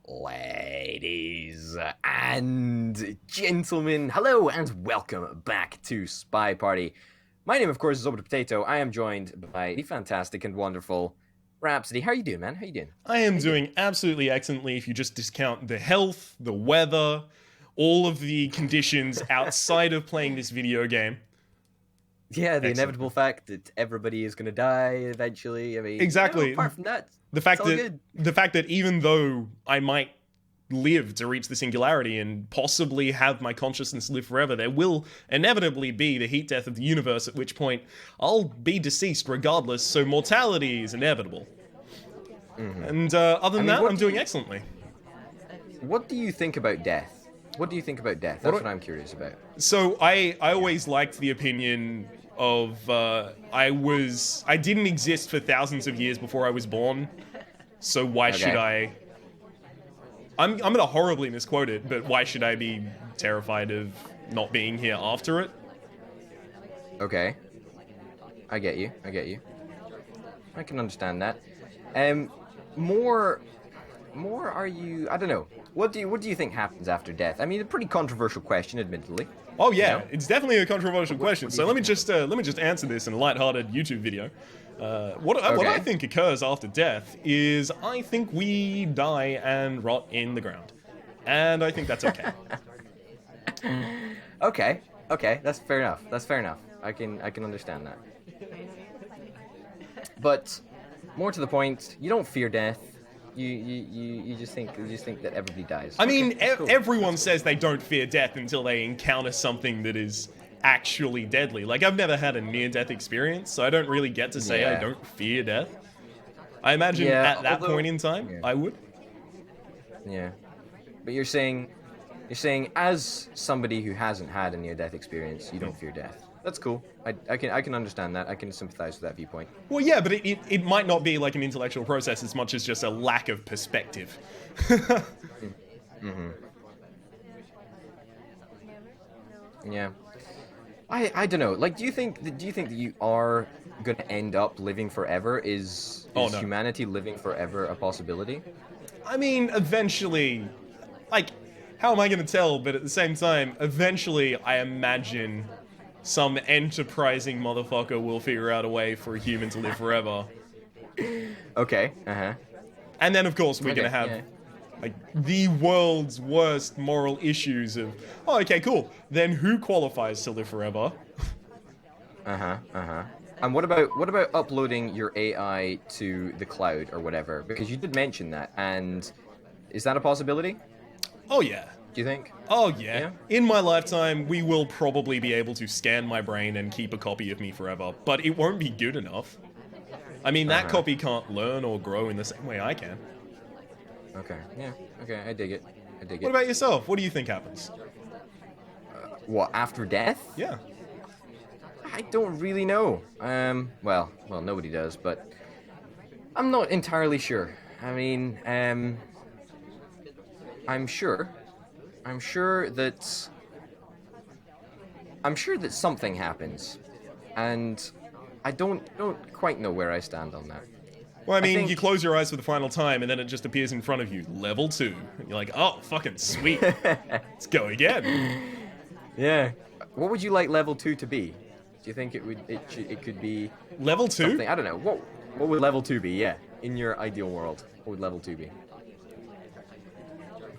Ladies and gentlemen, hello and welcome back to Spy Party. My name, of course, is Over the Potato. I am joined by the fantastic and wonderful Rhapsody. How are you doing, man? How you doing? I am doing absolutely excellently if you just discount the health, the weather, all of the conditions outside of playing this video game. Yeah, the inevitable fact that everybody is going to die eventually. I mean, exactly. Apart from that, the fact that even though I might live to reach the singularity and possibly have my consciousness live forever, there will inevitably be the heat death of the universe, at which point I'll be deceased regardless, so mortality is inevitable. Mm-hmm. And other than that, I'm doing excellently. What do you think about death? What do you think about death? That's what I'm curious about. So I always liked the opinion of I didn't exist for thousands of years before I was born, so why should I... I'm gonna horribly misquote it, but why should I be terrified of not being here after it? Okay. I get you. I can understand that. More are you... I don't know. What do you think happens after death? I mean, a pretty controversial question, admittedly. Oh yeah, it's definitely a controversial question. So let me just answer this in a lighthearted YouTube video. What I think occurs after death is I think we die and rot in the ground, and I think that's okay. Okay, that's fair enough. I can understand that. But more to the point, you don't fear death. You just think that everybody dies. I mean, cool. Everyone says they don't fear death until they encounter something that is actually deadly. Like, I've never had a near-death experience, so I don't really get to say I don't fear death. I imagine at that point in time, I would. Yeah, but you're saying as somebody who hasn't had a near-death experience, you don't fear death. That's cool. I can understand that. I can sympathize with that viewpoint. Well, yeah, but it might not be like an intellectual process as much as just a lack of perspective. Mm-hmm. Yeah. I don't know. Like, do you think that you are going to end up living forever? Is humanity living forever a possibility? I mean, eventually, like, how am I going to tell? But at the same time, eventually, I imagine some enterprising motherfucker will figure out a way for a human to live forever. Okay, And then, of course, we're gonna have, like, the world's worst moral issues of, oh, okay, cool. Then who qualifies to live forever? And what about uploading your AI to the cloud or whatever? Because you did mention that, and is that a possibility? Oh, yeah. Do you think? Oh, yeah. In my lifetime, we will probably be able to scan my brain and keep a copy of me forever, but it won't be good enough. I mean, that copy can't learn or grow in the same way I can. Okay, yeah. Okay, I dig it. What about yourself? What do you think happens? What, after death? Yeah. I don't really know. Well, nobody does, but I'm not entirely sure. I mean, I'm sure that something happens, and I don't quite know where I stand on that. Well, I mean, you close your eyes for the final time, and then it just appears in front of you, level 2. And you're like, oh, fucking sweet. Let's go again. Yeah. What would you like level 2 to be? Do you think it could be level 2? Something, I don't know. What would level 2 be? Yeah, in your ideal world, what would level 2 be?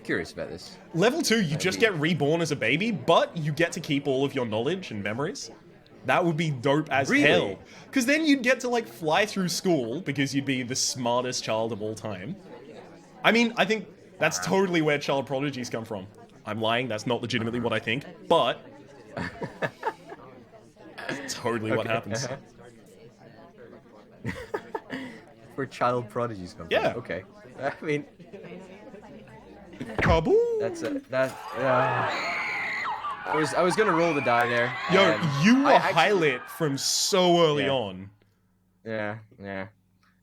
Curious about this. Level 2, you just get reborn as a baby, but you get to keep all of your knowledge and memories. That would be dope as hell. Because then you'd get to, like, fly through school, because you'd be the smartest child of all time. I mean, I think that's totally where child prodigies come from. I'm lying, that's not legitimately what I think, but that's totally what happens. Where child prodigies come from. Yeah. Okay. I mean... Kaboom! I was gonna roll the die there. Yo, you were highlight from so early on. Yeah.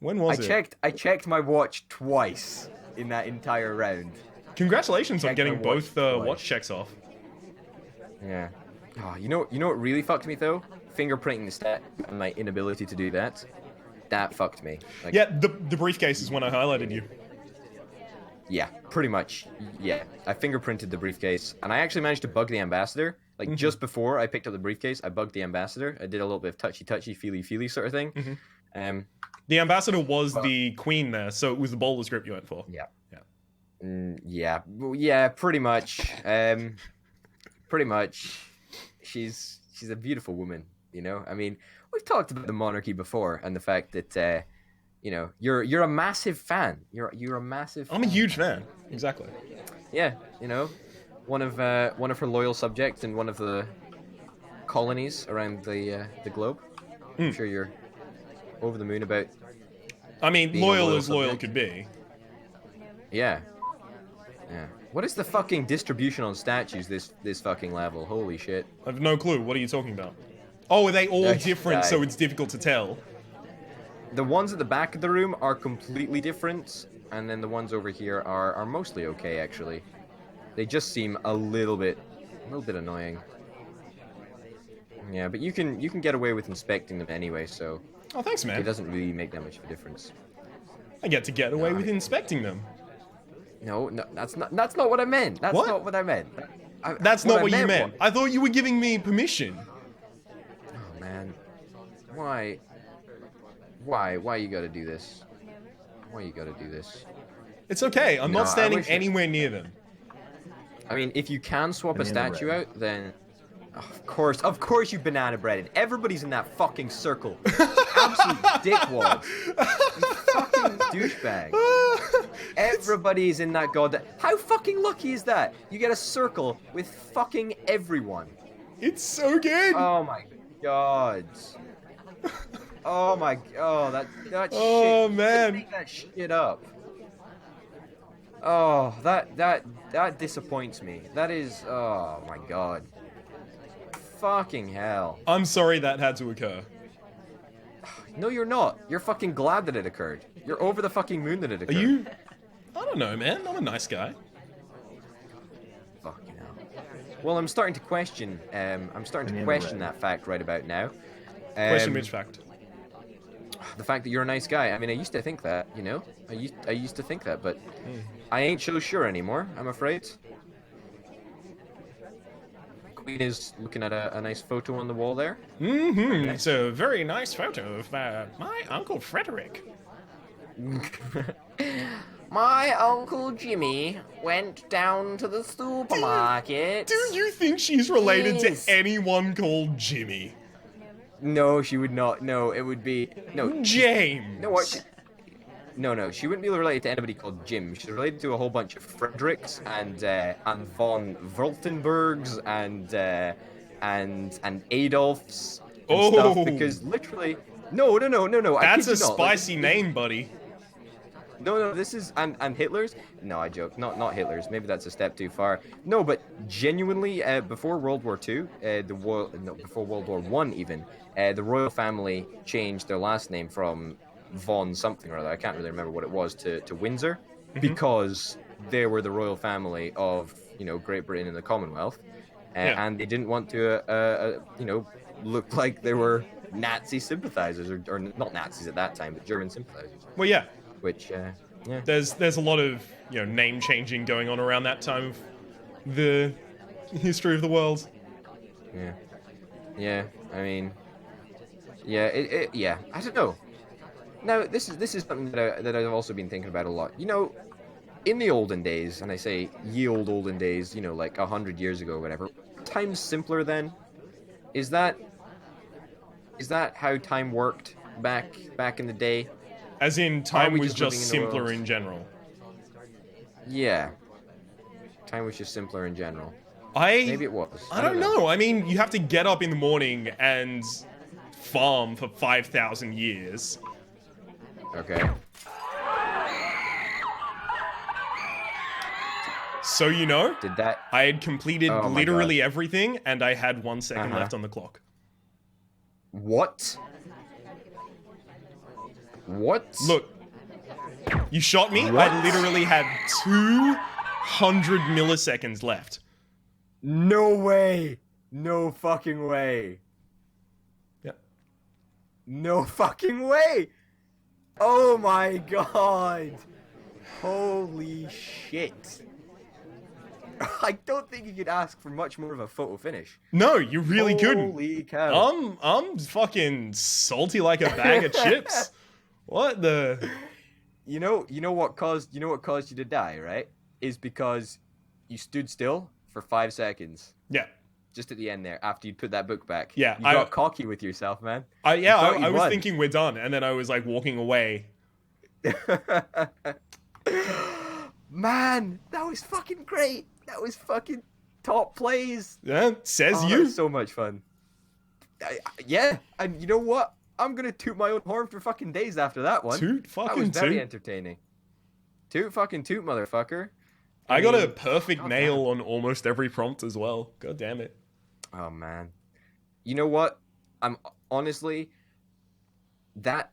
When was it? I checked my watch twice in that entire round. Congratulations on getting both watch checks off. Yeah. Oh, you know what really fucked me though? Fingerprinting the stat and my inability to do that. That fucked me. Like, yeah, the briefcase is when I highlighted you. Yeah, pretty much. Yeah, I fingerprinted the briefcase, and I actually managed to bug the ambassador. Like, just before I picked up the briefcase, I bugged the ambassador. I did a little bit of touchy-touchy, feely-feely sort of thing. The ambassador was the queen there, so it was the bowler's grip you went for. Yeah. Yeah. Yeah, pretty much. Pretty much. She's a beautiful woman, you know? I mean, we've talked about the monarchy before, and the fact that, you know, you're a massive fan. You're a massive I'm a huge fan. Exactly. Yeah, you know, one of her loyal subjects in one of the colonies around the globe. I'm sure you're over the moon about. I mean, being a loyal as loyal subject. could be. Yeah. Yeah. What is the fucking distribution on statues this fucking level? Holy shit. I have no clue. What are you talking about? Oh, are they all Nice different, guy. so it's difficult to tell? The ones at the back of the room are completely different, and then the ones over here are mostly okay, actually. They just seem a little bit annoying. Yeah, but you can get away with inspecting them anyway, so Oh, thanks, it man. doesn't really make that much of a difference. I get to get away with inspecting them. No, that's not what I meant. That's What? not what I meant. That's not what you meant. was- I thought you were giving me permission. Oh man, why you gotta do this? Why you gotta do this? It's okay. I'm No, not I standing wish it- anywhere near them. I mean, if you can swap a Banana statue bread. out, then of course you banana breaded. Everybody's in that fucking circle. Absolute dickwads. You fucking douchebag. Everybody's in that goddamn. How fucking lucky is that? You get a circle with fucking everyone. It's so good. Oh my god. Oh my. Oh that Oh, shit. man. Make that shit up. Oh, that disappoints me. That is. Oh my god. Fucking hell. I'm sorry that had to occur. No, you're not. You're fucking glad that it occurred. You're over the fucking moon that it Are occurred. you? I don't know, man. I'm a nice guy. Fucking hell. Well, I'm starting to question. That fact right about now. Question which fact? The fact that you're a nice guy. I mean, I used to think that. You know, I used to think that, but I ain't so sure anymore. I'm afraid. Queen is looking at a nice photo on the wall there. Mm-hmm. It's a very nice photo of my Uncle Frederick. My Uncle Jimmy went down to the supermarket. Do you think she's related Yes. to anyone called Jimmy? No, she would not. No, it would be no. James. No, what? No, she wouldn't be related to anybody called Jim. She's related to a whole bunch of Fredericks and von Wurtembergs and Adolfs and stuff, Oh. because literally, no. I That's kid a you not, like, spicy name, buddy. No, this is and Hitler's. No, I joke. Not Hitler's. Maybe that's a step too far. No, but genuinely, before World War II, before World War One even, the royal family changed their last name from von something or other. I can't really remember what it was to Windsor, because they were the royal family of Great Britain and the Commonwealth, Yeah. and they didn't want to look like they were Nazi sympathizers or not Nazis at that time, but German sympathizers. Well, yeah. Which, yeah. There's a lot of name changing going on around that time of the history of the world. Yeah. I mean, yeah. I don't know. Now, this is something that I've also been thinking about a lot. In the olden days, and I say ye olden days, like 100 years ago, or whatever. Time's simpler then. Is that how time worked back in the day? As in, Are time we was just just living in the simpler world? in general. Yeah. Time was just simpler in general. Maybe it was. I don't know. I mean, you have to get up in the morning and farm for 5,000 years. Okay. So Did that? I had completed Oh my literally everything, and I had 1 second Uh-huh. left on the clock. What? Look, you shot me. What? I literally had 200 milliseconds left. No way. No fucking way. Yeah. No fucking way. Oh my god. Holy shit. shit. I don't think you could ask for much more of a photo finish. No, you really couldn't. Holy cow. I'm fucking salty like a bag of chips. What the? You know what caused you to die, right? Is because you stood still for 5 seconds. Yeah. Just at the end there, after you put that book back. Yeah, you got cocky with yourself, man. I was thinking we're done, and then I was like walking away. Man, that was fucking great. That was fucking top plays. Yeah, says That you. was so much fun. Yeah, and you know what? I'm gonna toot my own horn for fucking days after that one. Toot fucking That was very toot. entertaining. Toot fucking toot, motherfucker. I got mean, a perfect God nail damn. on almost every prompt as well. God damn it. Oh man, you know what? I'm honestly that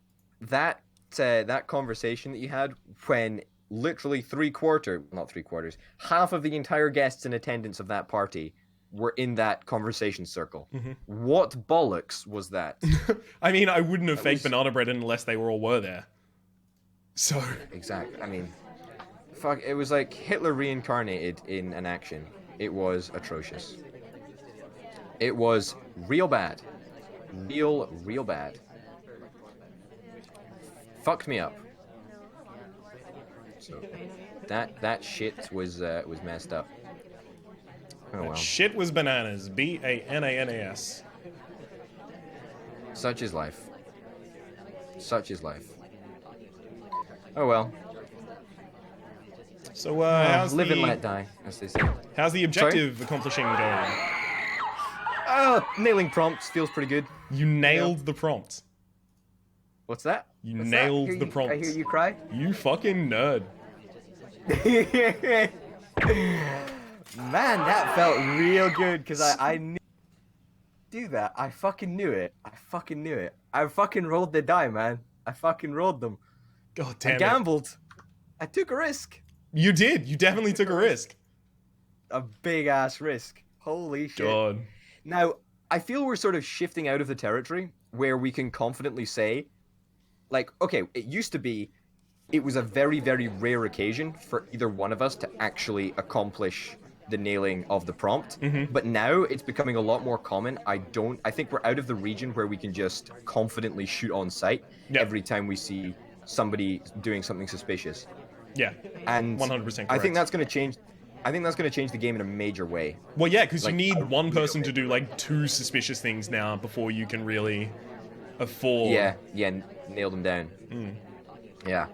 conversation that you had when literally half of the entire guests in attendance of that party were in that conversation circle. What bollocks was that? I mean, I wouldn't have faked banana bread unless they all were there. So Exactly. I mean, fuck. It was like Hitler reincarnated in an action. It was atrocious. It was real bad. Real bad. Fucked me up. So that shit was messed up. Oh well. shit was bananas. BANANAS. Such is life. Such is life. Oh well. So how's Live the and let die, as they say. how's the objective accomplishing going? Nailing prompts feels pretty good. You nailed the prompt. What's that? You What's nailed that? the prompt. I hear you cry. You fucking nerd. Man, that felt real good because I knew do that. I fucking knew it. I fucking rolled the die, man. I fucking rolled them. God I damn it. gambled. I took a risk. You did. You definitely took a risk. A big ass risk. Holy shit. God. Now, I feel we're sort of shifting out of the territory where we can confidently say, like, okay, it used to be, it was a very, very rare occasion for either one of us to actually accomplish the nailing of the prompt. But now it's becoming a lot more common. I think we're out of the region where we can just confidently shoot on sight every time we see somebody doing something suspicious. Yeah. And 100% correct. I think that's going to change. I think that's going to change the game in a major way. Well, yeah, because Like, you need one person to do like 2 suspicious things now before you can really afford. Yeah, nail them down. Yeah.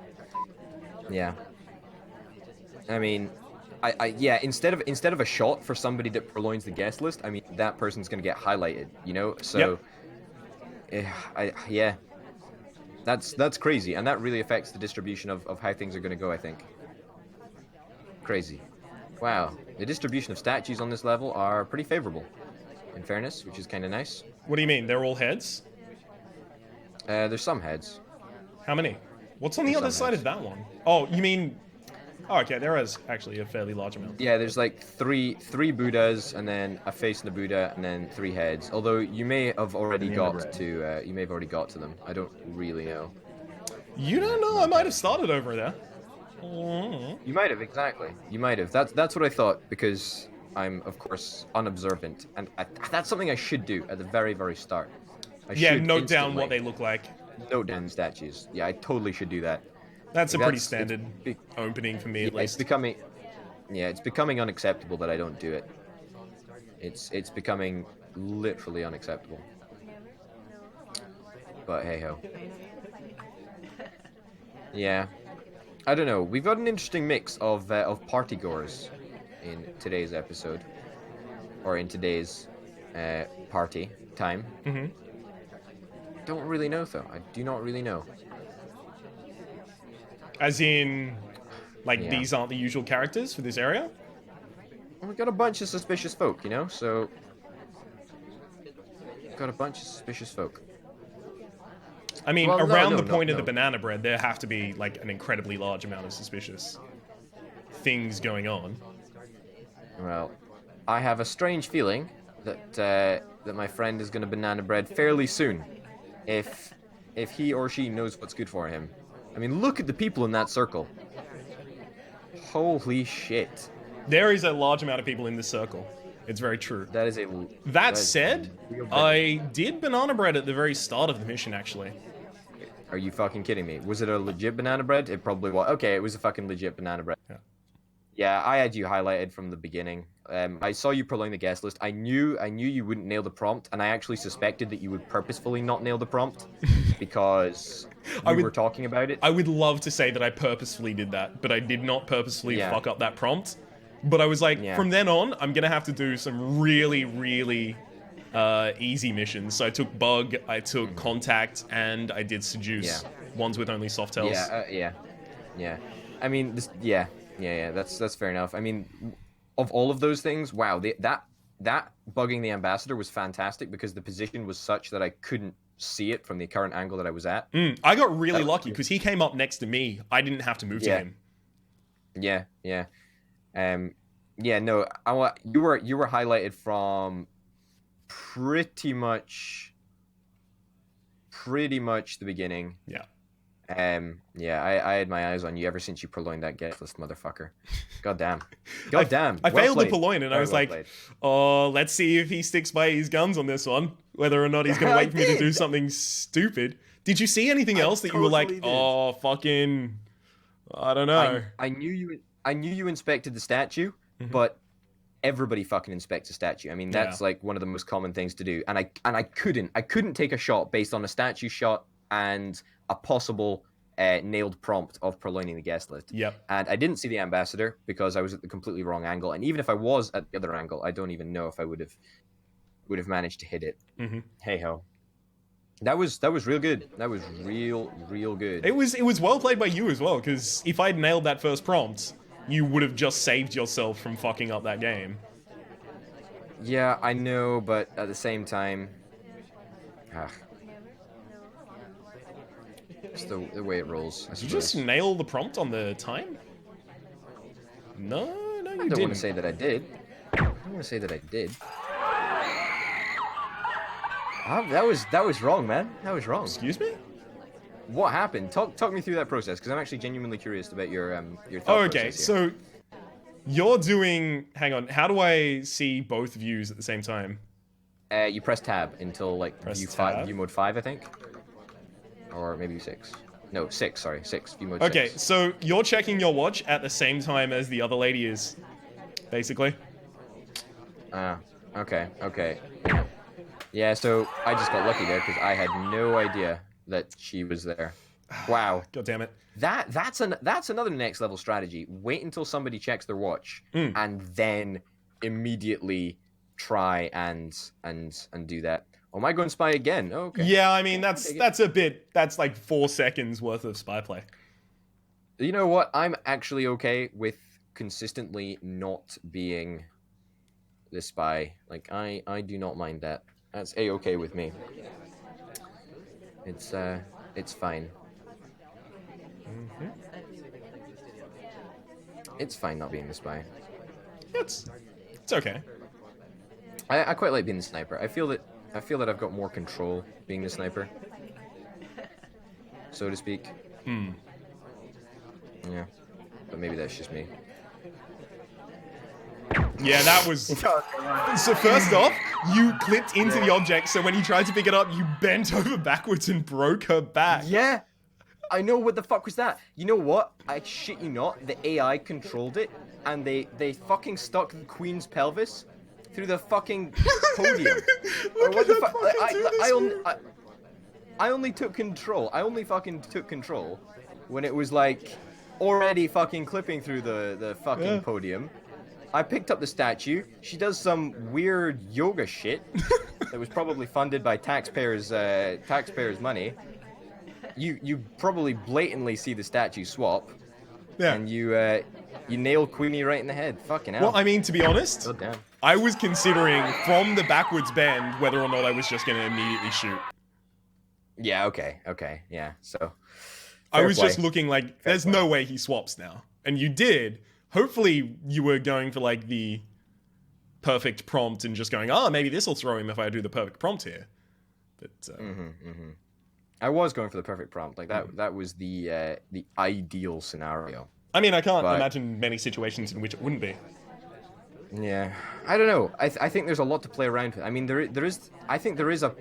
I mean, instead of a shot for somebody that purloins the guest list, I mean that person's gonna get highlighted, you know. So, that's crazy, and that really affects the distribution of how things are gonna go. I think. Crazy. Wow, the distribution of statues on this level are pretty favorable, in fairness, which is kind of nice. What do you mean? They're all heads? There's some heads. How many? What's on the There's other some side heads. of that one? Oh, you mean... Oh, okay, there is actually a fairly large amount. Yeah, there's like three Buddhas, and then a face in the Buddha, and then 3 heads. Although you may have already got to them. I don't really know. You don't know, I might have started over there. You might have, exactly. You might have. That's what I thought, because I'm of course unobservant, and that's something I should do at the very, very start. I Yeah, should note down what instantly they look like. note down the statues. Yeah, I totally should do that. That's a Like, pretty it's standard be- opening for me, at Yeah, it's least. becoming unacceptable that I don't do it. It's becoming literally unacceptable. But hey ho. Yeah, I don't know. We've got an interesting mix of partygoers in today's episode, or in today's party time. Don't really know though. I do not really know. As in, like, Yeah. these aren't the usual characters for this area? We got a bunch of suspicious folk, you know. So got a bunch of suspicious folk. I mean, Well, no, around no, the no, point of no. the banana bread, there have to be, like, an incredibly large amount of suspicious things going on. Well, I have a strange feeling that my friend is going to banana bread fairly soon, if he or she knows what's good for him. I mean, look at the people in that circle. Holy shit. There is a large amount of people in this circle. It's very true. That is a... That is said, real big. I did banana bread at the very start of the mission, actually. Are you fucking kidding me? Was it a legit banana bread? It probably was. Okay, it was a fucking legit banana bread. Yeah. Yeah, I had you highlighted from the beginning. I saw you prolong the guest list. I knew you wouldn't nail the prompt, and I actually suspected that you would purposefully not nail the prompt because we were talking about it. I would love to say that I purposefully did that, but I did not purposefully fuck up that prompt. But I was like, from then on, I'm gonna have to do some really, really easy missions. So I took Bug, I took Contact, and I did Seduce. Ones with only soft tells. Yeah. I mean, yeah. That's fair enough. I mean, of all of those things, wow, that bugging the ambassador was fantastic because the position was such that I couldn't see it from the current angle that I was at. I got really lucky because he came up next to me. I didn't have to move to him. Yeah. No, you were highlighted from pretty much the beginning. Yeah. I had my eyes on you ever since you purloined that guest list, motherfucker. God damn. I failed the purloin, and I was like, oh, let's see if he sticks by his guns on this one. Whether or not he's going to wait for me to do something stupid. Did you see anything else that you were like, oh, fucking, I don't know. I knew you inspected the statue, but everybody fucking inspects a statue. I mean, that's like one of the most common things to do. And I couldn't take a shot based on a statue shot and a possible nailed prompt of purloining the guest list. Yep. And I didn't see the ambassador because I was at the completely wrong angle. And even if I was at the other angle, I don't even know if I would have managed to hit it. Hey ho. That was real good. That was real good. It was well played by you as well, because if I'd nailed that first prompt, you would have just saved yourself from fucking up that game. Yeah, I know, but at the same time, it's the way it rolls. Did you just nail the prompt on the time? No, you didn't. I don't want to say that I did. That was wrong, man. That was wrong. Excuse me? What happened? Talk me through that process, because I'm actually genuinely curious about your thought okay, process here. So you're doing. Hang on. How do I see both views at the same time? You press tab until like view mode 5, I think, or maybe 6. No, 6. Sorry, 6. View mode 6. Okay, so you're checking your watch at the same time as the other lady is, basically. Okay. Yeah, so I just got lucky there because I had no idea that she was there. Wow. God damn it. That's another next level strategy. Wait until somebody checks their watch and then immediately try and do that. Oh, am I going spy again? Oh, okay. Yeah, I mean that's like 4 seconds worth of spy play. You know what? I'm actually okay with consistently not being the spy. Like I do not mind that. That's a-okay with me. It's fine. It's fine not being the spy. It's okay. I quite like being the sniper. I feel that I've got more control being the sniper, so to speak. Yeah, but maybe that's just me. Yeah, that was... So first off, you clipped into the object, so when you tried to pick it up, you bent over backwards and broke her back. Yeah, I know. What the fuck was that? You know what? I shit you not, the AI controlled it, and they fucking stuck the Queen's pelvis through the fucking podium. Or what the fuck? I only took control. I only fucking took control when it was like already fucking clipping through the fucking podium. I picked up the statue. She does some weird yoga shit that was probably funded by taxpayers' money. You probably blatantly see the statue swap, and you nail Queenie right in the head. Fucking hell. Well, I mean, to be honest, God damn. I was considering from the backwards bend whether or not I was just going to immediately shoot. Yeah. Okay. Yeah. So I was just looking like, there's no way he swaps now, and you did. Hopefully you were going for like the perfect prompt and just going, maybe this will throw him if I do the perfect prompt here. But I was going for the perfect prompt. Like that was the ideal scenario. I mean, I can't But- imagine many situations in which it wouldn't be. Yeah, I don't know. I think there's a lot to play around with. I mean, there is. I think there is a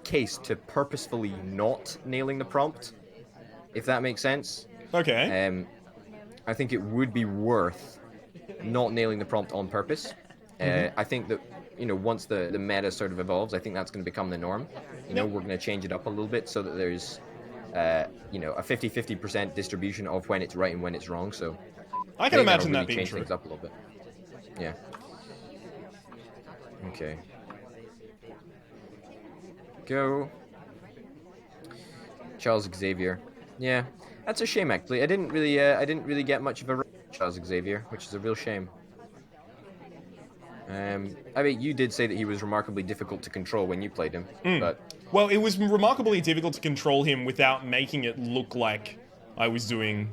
case to purposefully not nailing the prompt, if that makes sense. Okay. I think it would be worth not nailing the prompt on purpose. I think that, once the meta sort of evolves, I think that's going to become the norm. We're going to change it up a little bit so that there's, a 50-50% distribution of when it's right and when it's wrong. So I can think that'll imagine really that being change true. things up a little bit. Yeah. Okay. Go. Charles Xavier. Yeah, that's a shame actually. I didn't really get much of a Charles Xavier, which is a real shame. I mean, you did say that he was remarkably difficult to control when you played him, but Well, it was remarkably difficult to control him without making it look like I was doing,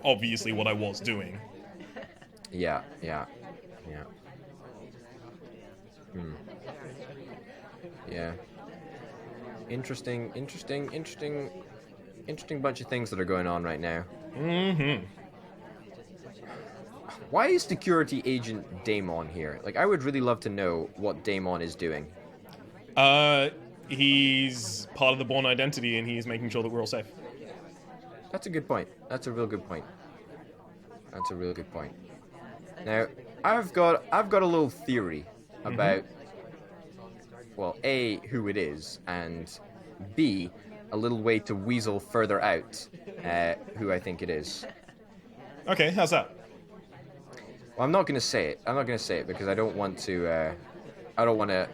obviously what I was doing. yeah. Yeah. Interesting bunch of things that are going on right now. Why is security agent Daemon here? Like, I would really love to know what Daemon is doing. He's part of the Bourne identity, and he's making sure that we're all safe. That's a good point. That's a real good point. That's a real good point. Now, I've got a little theory about, well, A, who it is, and B, a little way to weasel further out who I think it is. Okay, how's that? Well, I'm not going to say it. I'm not going to say it because I don't want to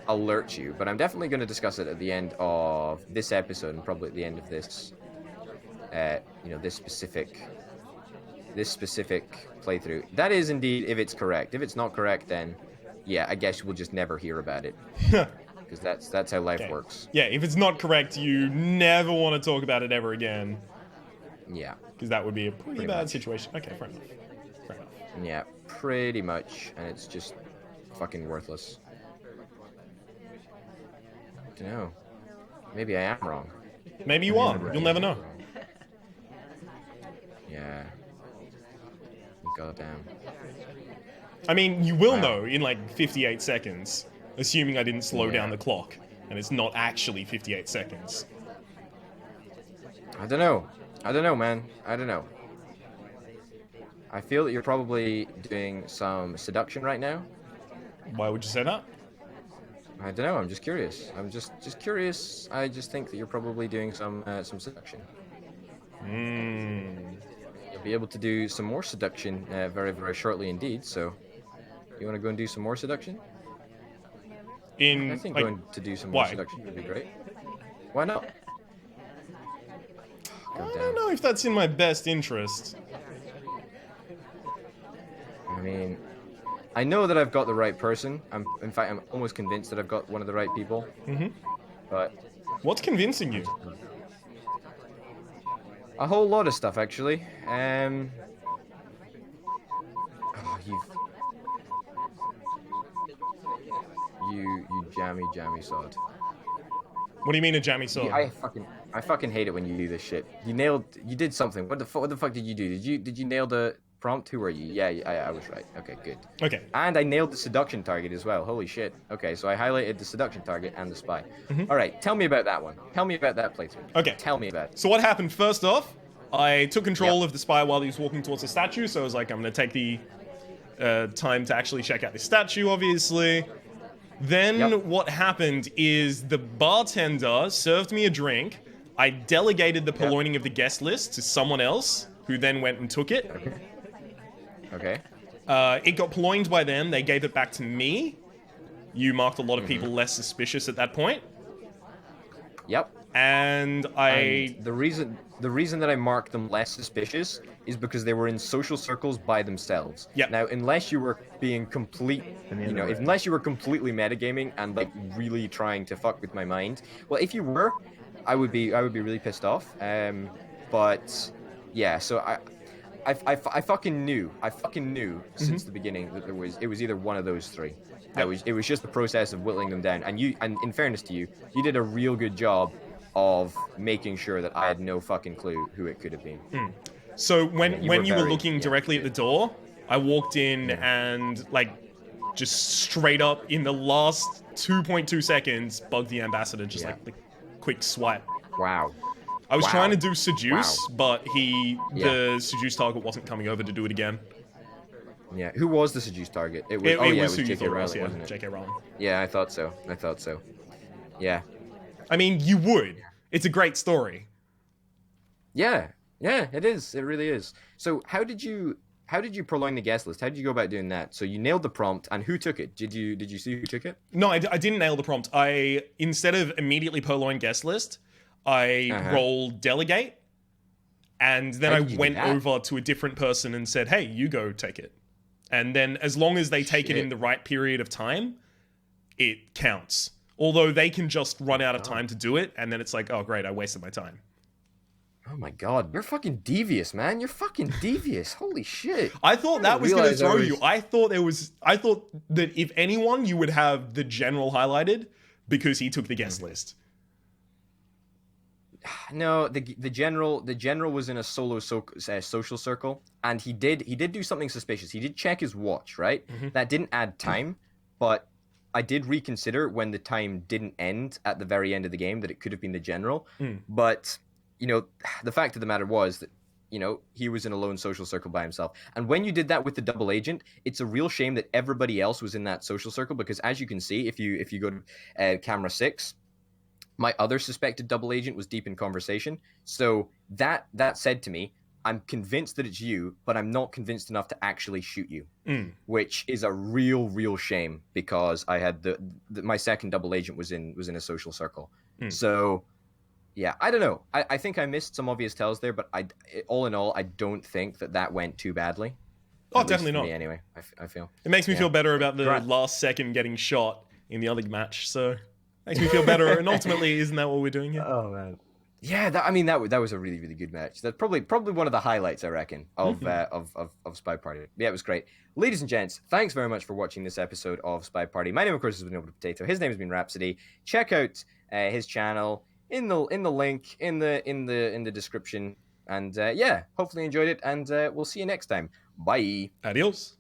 alert you, but I'm definitely going to discuss it at the end of this episode and probably at the end of this, this specific playthrough. That is indeed if it's correct. If it's not correct, then yeah, I guess we'll just never hear about it because that's how life works. Yeah, if it's not correct, you never want to talk about it ever again. Yeah. Because that would be a pretty bad much. situation. Okay, fair enough. Fair enough. Yeah, pretty much, and it's just fucking worthless. I don't know. Maybe I am wrong. Maybe you are. You'll never know. Yeah. Goddamn. I mean, you will know in like 58 seconds, assuming I didn't slow down Yeah. the clock, and it's not actually 58 seconds. I don't know, man. I don't know. I feel that you're probably doing some seduction right now. Why would you say that? I don't know. I'm just curious. I'm just curious. I just think that you're probably doing some seduction. You'll be able to do some more seduction very, very shortly indeed. So, you want to go and do some more seduction? I think like, going to do some more why? seduction would be great. Why not? I don't know if that's in my best interest. I mean, I know that I've got the right person. In fact, I'm almost convinced that I've got one of the right people. But What's convincing you? a whole lot of stuff, actually. You jammy sod. What do you mean a jammy sword? I fucking hate it when you do this shit. You did something. What the fuck did you do? Did you nail the prompt? Who are you? Yeah, I was right. Okay, good. Okay. And I nailed the seduction target as well. Holy shit. Okay, so I highlighted the seduction target and the spy. All right, tell me about that one. Tell me about that playthrough. Okay. Tell me about it. So what happened first off, I took control Yep. of the spy while he was walking towards the statue, so I was like, I'm going to take the time to actually check out the statue, obviously. Then Yep. what happened is the bartender served me a drink. I delegated the purloining of the guest list to someone else, who then went and took it. Okay. It got purloined by them. They gave it back to me. You marked a lot of people less suspicious at that point. Yep. And I... And the reason that I marked them less suspicious is because they were in social circles by themselves. Yep. Now, unless you were being unless you were completely metagaming and like really trying to fuck with my mind. Well, if you were, I would be really pissed off. But yeah, so I fucking knew since the beginning that it was either one of those three. It was just the process of whittling them down. And in fairness to you, you did a real good job of making sure that I had no fucking clue who it could have been. So when you were you were very- looking yeah. directly at the door, I walked in and like just straight up in the last 2.2 seconds, bugged the ambassador just Yeah. like the quick swipe. Wow. I was Wow. trying to do seduce, Wow. but Yeah. the seduce target wasn't coming over to do it again. Yeah. Who was the seduce target? It was. It it was was who you J.K. thought it was, Rowling, yeah, wasn't it? J.K. Rowling. Yeah, I thought so. Yeah. I mean, you would. It's a great story. Yeah. Yeah. It is. It really is. So how did you prolong the guest list? How did you go about doing that? So you nailed the prompt, and who took it? Did you see who took it? No, I didn't nail the prompt. I, instead of immediately purloin guest list, I rolled delegate, and then How I did you do went that? over to a different person and said, hey, you go take it. And then as long as they take it in the right period of time, it counts. Although they can just run out of time to do it, and then it's like, oh, great, I wasted my time. Oh my god, you're fucking devious, man. You're fucking devious. Holy shit. I thought that was going to realize I throw was- you. I thought that if anyone, you would have the general highlighted because he took the guest list. No, the general was in a social circle, and he did do something suspicious. He did check his watch, right? That didn't add time, but I did reconsider when the time didn't end at the very end of the game that it could have been the general. But you know, the fact of the matter was that, you know, he was in a lone social circle by himself. And when you did that with the double agent, it's a real shame that everybody else was in that social circle, because as you can see, if you go to camera 6, my other suspected double agent was deep in conversation. So that said to me, I'm convinced that it's you, but I'm not convinced enough to actually shoot you, which is a real shame, because I had my second double agent was in a social circle. So yeah, I don't know. I think I missed some obvious tells there, but all in all, I don't think that went too badly. Oh, At least definitely for not. me anyway, I feel. It makes me feel better about the Right. last second getting shot in the other match, so makes me feel better. And ultimately, isn't that what we're doing here? Oh man. Yeah, that was a really good match. That's probably one of the highlights, I reckon, of SpyParty. Yeah, it was great. Ladies and gents, thanks very much for watching this episode of SpyParty. My name, of course, has been Open Potato. His name has been Rhapsody. Check out his channel in the link in the description. And yeah, hopefully you enjoyed it, and we'll see you next time. Bye. Adios.